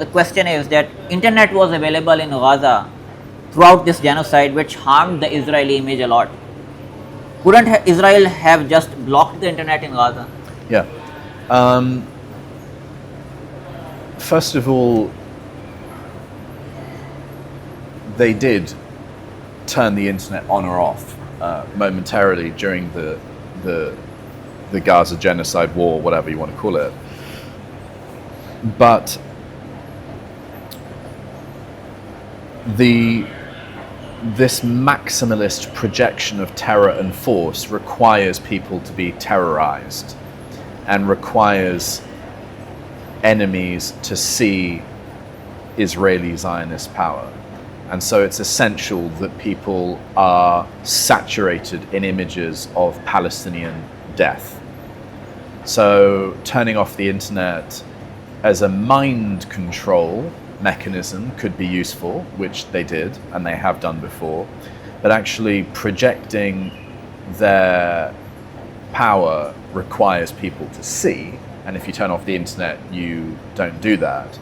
The question is that internet was available in Gaza throughout this genocide, which harmed the Israeli image a lot. Couldn't Israel have just blocked the internet in Gaza? Yeah. First of all, they did turn the internet on or off momentarily during the Gaza genocide war, whatever you want to call it. But this maximalist projection of terror and force requires people to be terrorized and requires enemies to see Israeli Zionist power. And so it's essential that people are saturated in images of Palestinian death. So turning off the internet as a mind control mechanism could be useful, which they did and they have done before, but actually projecting their power requires people to see, and if you turn off the internet you don't do that.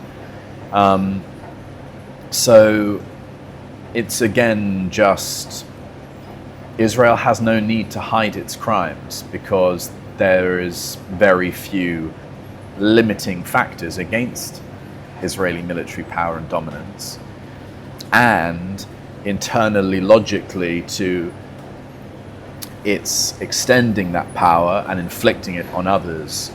So it's again just Israel has no need to hide its crimes because there is very few limiting factors against Israeli military power and dominance, and internally, logically, to its extending that power and inflicting it on others,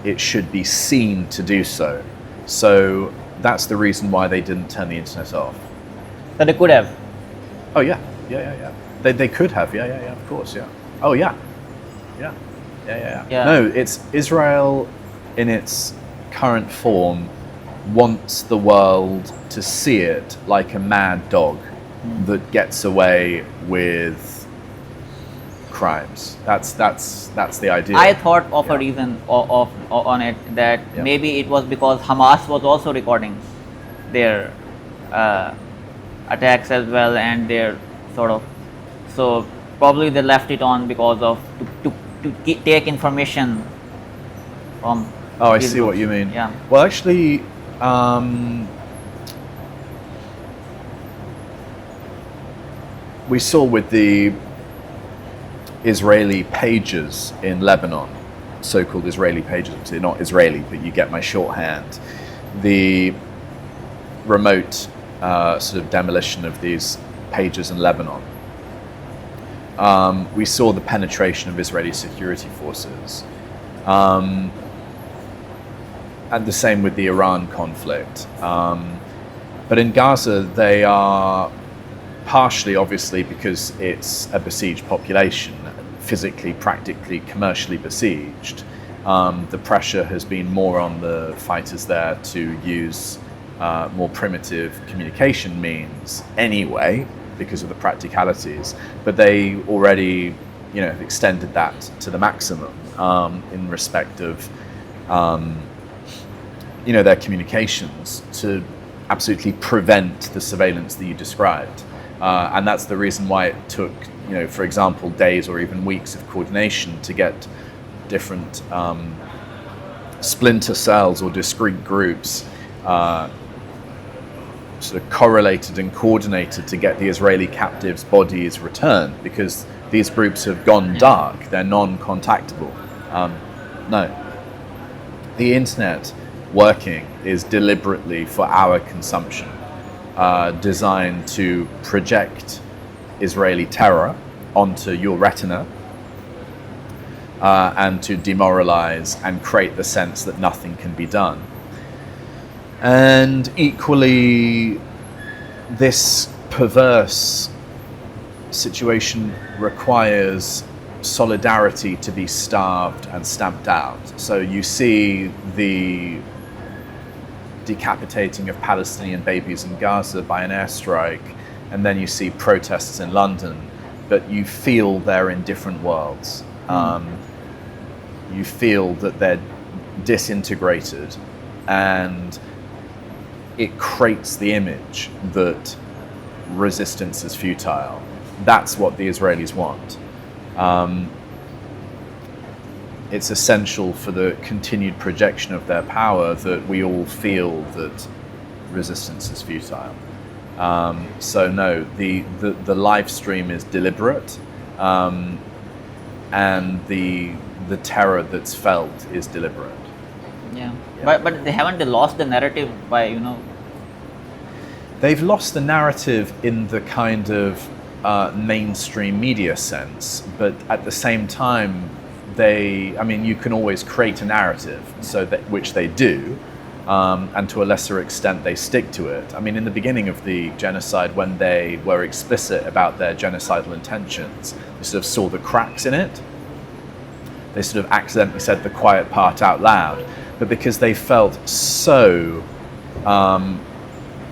it should be seen to do so. So that's the reason why they didn't turn the internet off. So they could have. Oh yeah. They could have. Yeah. Of course. Yeah. Oh yeah. Yeah. No, it's Israel in its current form wants the world to see it like a mad dog that gets away with crimes. That's the idea. I thought of a reason on it that maybe it was because Hamas was also recording their attacks as well, and their so probably they left it on because of to take information from. Oh, I see what you mean. Yeah. Well, actually, we saw with the Israeli pages in Lebanon, so-called Israeli pages, they're not Israeli, but you get my shorthand, the remote sort of demolition of these pages in Lebanon. We saw the penetration of Israeli security forces. And the same with the Iran conflict. But in Gaza, they are partially, obviously, because it's a besieged population, physically, practically, commercially besieged. The pressure has been more on the fighters there to use more primitive communication means anyway, because of the practicalities. But they already, have extended that to the maximum in respect of their communications to absolutely prevent the surveillance that you described. And that's the reason why it took, for example, days or even weeks of coordination to get different splinter cells or discrete groups sort of correlated and coordinated to get the Israeli captives' bodies returned, because these groups have gone dark, they're non-contactable. No. The internet working is deliberately for our consumption, designed to project Israeli terror onto your retina and to demoralize and create the sense that nothing can be done. And equally, this perverse situation requires solidarity to be starved and stamped out. So you see the decapitating of Palestinian babies in Gaza by an airstrike, and then you see protests in London, but you feel they're in different worlds. You feel that they're disintegrated, and it creates the image that resistance is futile. That's what the Israelis want. it's essential for the continued projection of their power that we all feel that resistance is futile. So no, the live stream is deliberate, and the terror that's felt is deliberate. Yeah. But they haven't lost the narrative by, They've lost the narrative in the kind of mainstream media sense, but at the same time, you can always create a narrative, which they do, and to a lesser extent they stick to it. I mean, in the beginning of the genocide, when they were explicit about their genocidal intentions, they sort of saw the cracks in it. They sort of accidentally said the quiet part out loud, but because they felt so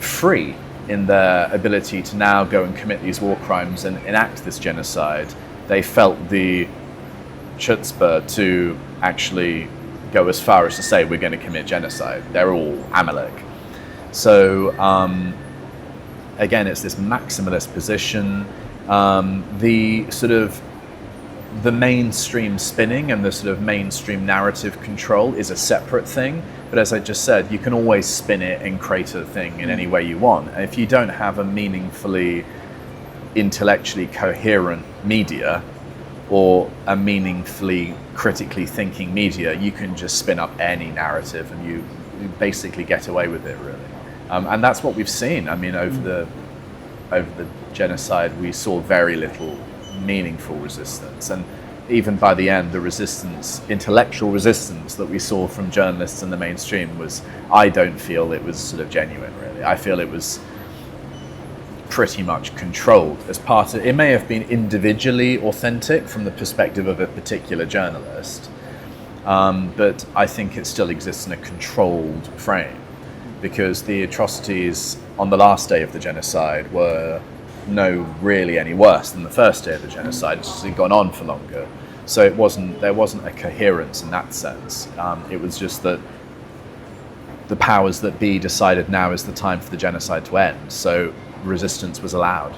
free in their ability to now go and commit these war crimes and enact this genocide, they felt the chutzpah to actually go as far as to say we're going to commit genocide. They're all Amalek. So again, it's this maximalist position. The mainstream spinning and the sort of mainstream narrative control is a separate thing. But as I just said, you can always spin it and create a thing in any way you want. And if you don't have a meaningfully, intellectually coherent media or a meaningfully critically thinking media, you can just spin up any narrative and you basically get away with it, really. And that's what we've seen. I mean, over the genocide, we saw very little meaningful resistance, and even by the end, the resistance, intellectual resistance that we saw from journalists in the mainstream I don't feel it was sort of genuine, really. I feel it was pretty much controlled as part of it. May have been individually authentic from the perspective of a particular journalist, but I think it still exists in a controlled frame, because the atrocities on the last day of the genocide were really any worse than the first day of the genocide. It's just gone on for longer. So there wasn't a coherence in that sense. It was just that the powers that be decided now is the time for the genocide to end. So resistance was allowed.